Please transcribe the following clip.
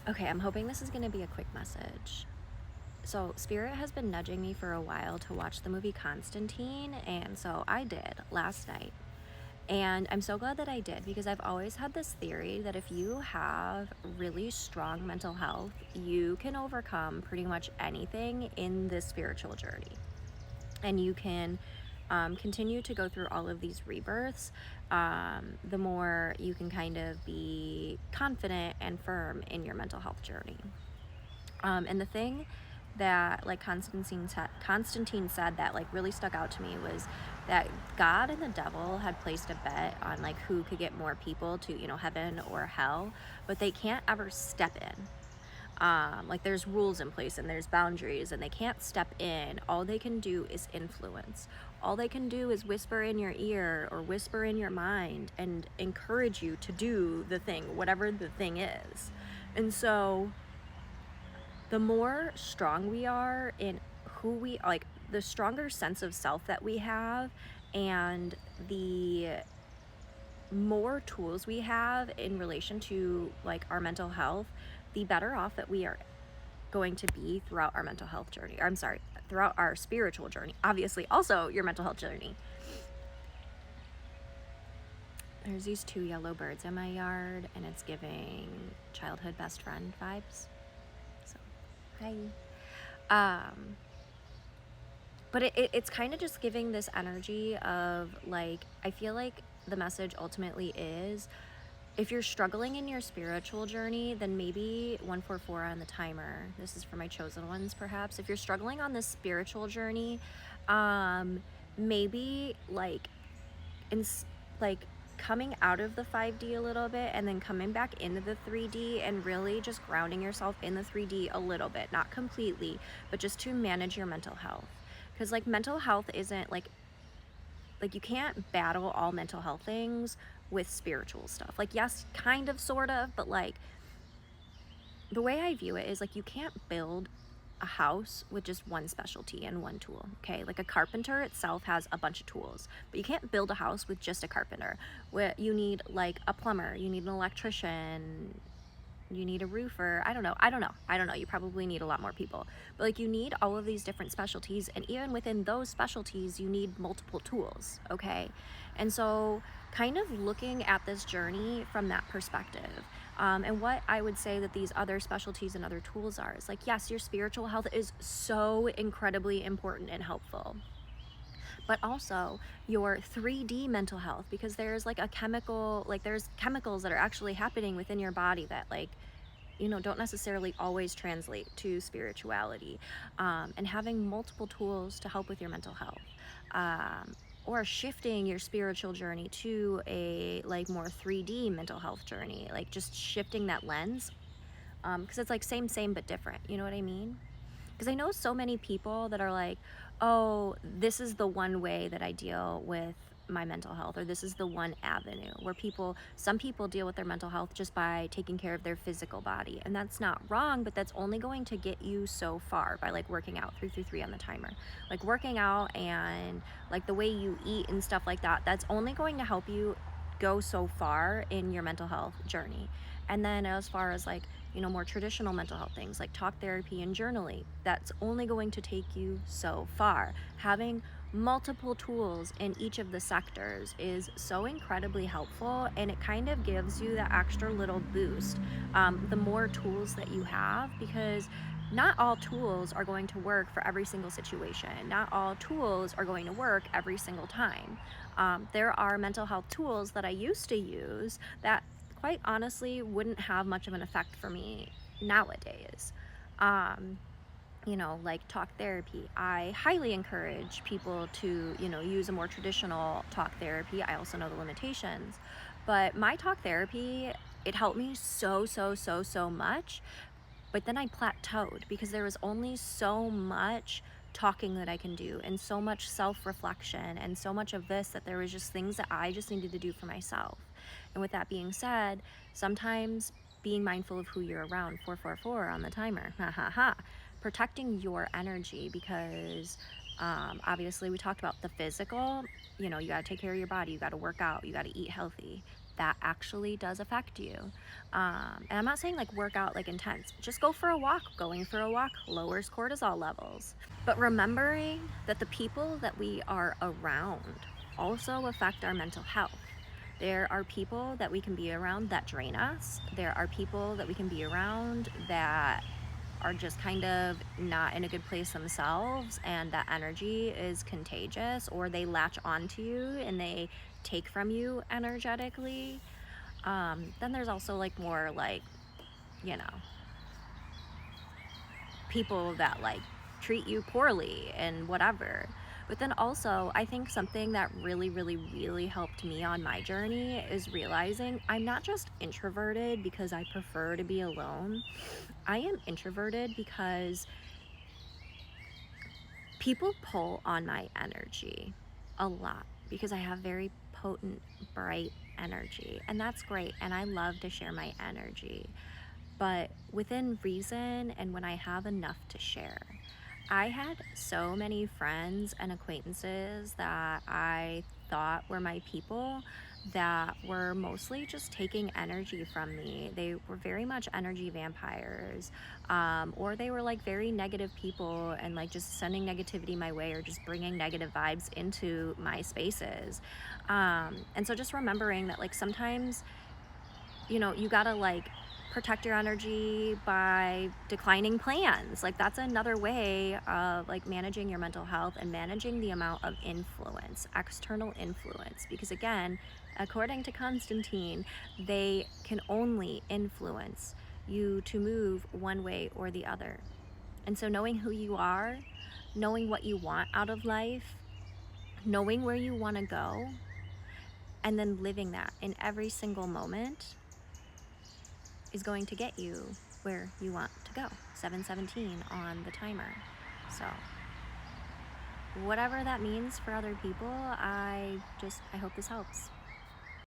Okay, I'm hoping this is going to be a quick message. So, Spirit has been nudging me for a while to watch the movie Constantine, and so I did last night. And I'm so glad that I did because I've always had this theory that if you have really strong mental health, you can overcome pretty much anything in this spiritual journey. And you can continue to go through all of these rebirths, the more you can kind of be confident and firm in your mental health journey. And the thing that like Constantine said that like really stuck out to me was that God and the devil had placed a bet on like who could get more people to, heaven or hell, but they can't ever step in. Like there's rules in place and there's boundaries and they can't step in. All they can do is influence. All they can do is whisper in your ear or whisper in your mind and encourage you to do the thing, whatever the thing is. And so the more strong we are in who we like, the stronger sense of self that we have, and the more tools we have in relation to like our mental health, the better off that we are going to be throughout our mental health journey. Or I'm sorry, throughout our spiritual journey. Obviously, also your mental health journey. There's these two yellow birds in my yard, and it's giving childhood best friend vibes. So, hi. But it's kind of just giving this energy of like, I feel like the message ultimately is if you're struggling in your spiritual journey, then maybe 144 on the timer. This is for my chosen ones, perhaps. If you're struggling on this spiritual journey, maybe like like coming out of the 5D a little bit and then coming back into the 3D and really just grounding yourself in the 3D a little bit, not completely, but just to manage your mental health. Because like mental health isn't like you can't battle all mental health things with spiritual stuff. Like yes, kind of, sort of, but like the way I view it is like you can't build a house with just one specialty and one tool. Okay, like a carpenter itself has a bunch of tools, but you can't build a house with just a carpenter. Where you need like a plumber, you need an electrician, you need a roofer. I don't know. You probably need a lot more people, but like you need all of these different specialties, and even within those specialties you need multiple tools. Okay, and so kind of looking at this journey from that perspective, and what I would say that these other specialties and other tools are is like, yes, your spiritual health is so incredibly important and helpful, but also your 3D mental health, because there's like a chemical, like there's chemicals that are actually happening within your body that like, don't necessarily always translate to spirituality, and having multiple tools to help with your mental health, or shifting your spiritual journey to a like more 3D mental health journey, like just shifting that lens, because it's like same but different, you know what I mean? Because I know so many people that are like, oh, this is the one way that I deal with my mental health, or this is the one avenue where some people deal with their mental health just by taking care of their physical body. And that's not wrong, but that's only going to get you so far by like working out 333 on the timer. Like working out and like the way you eat and stuff like that, that's only going to help you go so far in your mental health journey. And then as far as like, more traditional mental health things like talk therapy and journaling, that's only going to take you so far. Having multiple tools in each of the sectors is so incredibly helpful, and it kind of gives you that extra little boost, the more tools that you have, because not all tools are going to work for every single situation. Not all tools are going to work every single time. There are mental health tools that I used to use that quite honestly wouldn't have much of an effect for me nowadays. Like talk therapy. I highly encourage people to, use a more traditional talk therapy. I also know the limitations, but my talk therapy, it helped me so much. But then I plateaued because there was only so much talking that I can do, and so much self-reflection, and so much of this, that there was just things that I just needed to do for myself. And with that being said, sometimes being mindful of who you're around, 444 on the timer, protecting your energy, because obviously we talked about the physical, you got to take care of your body, you got to work out, you got to eat healthy. that actually does affect you. And I'm not saying like work out like intense, just go for a walk. Going for a walk lowers cortisol levels. But remembering that the people that we are around also affect our mental health. There are people that we can be around that drain us. There are people that we can be around that are just kind of not in a good place themselves, and that energy is contagious, or they latch onto you and they take from you energetically. Then there's also like more like, you know, people that like treat you poorly and whatever. But then also, I think something that really, really, really helped me on my journey is realizing I'm not just introverted because I prefer to be alone. I am introverted because people pull on my energy a lot because I have very potent, bright energy, and that's great. And I love to share my energy, but within reason and when I have enough to share. I had so many friends and acquaintances that I thought were my people that were mostly just taking energy from me. They were very much energy vampires, or they were like very negative people and like just sending negativity my way or just bringing negative vibes into my spaces. And so just remembering that like sometimes, you know, you gotta like protect your energy by declining plans. Like that's another way of like managing your mental health and managing the amount of influence, external influence. Because again, according to Constantine, they can only influence you to move one way or the other. And so knowing who you are, knowing what you want out of life, knowing where you want to go, and then living that in every single moment is going to get you where you want to go. 7:17 on the timer. So whatever that means for other people, I hope this helps.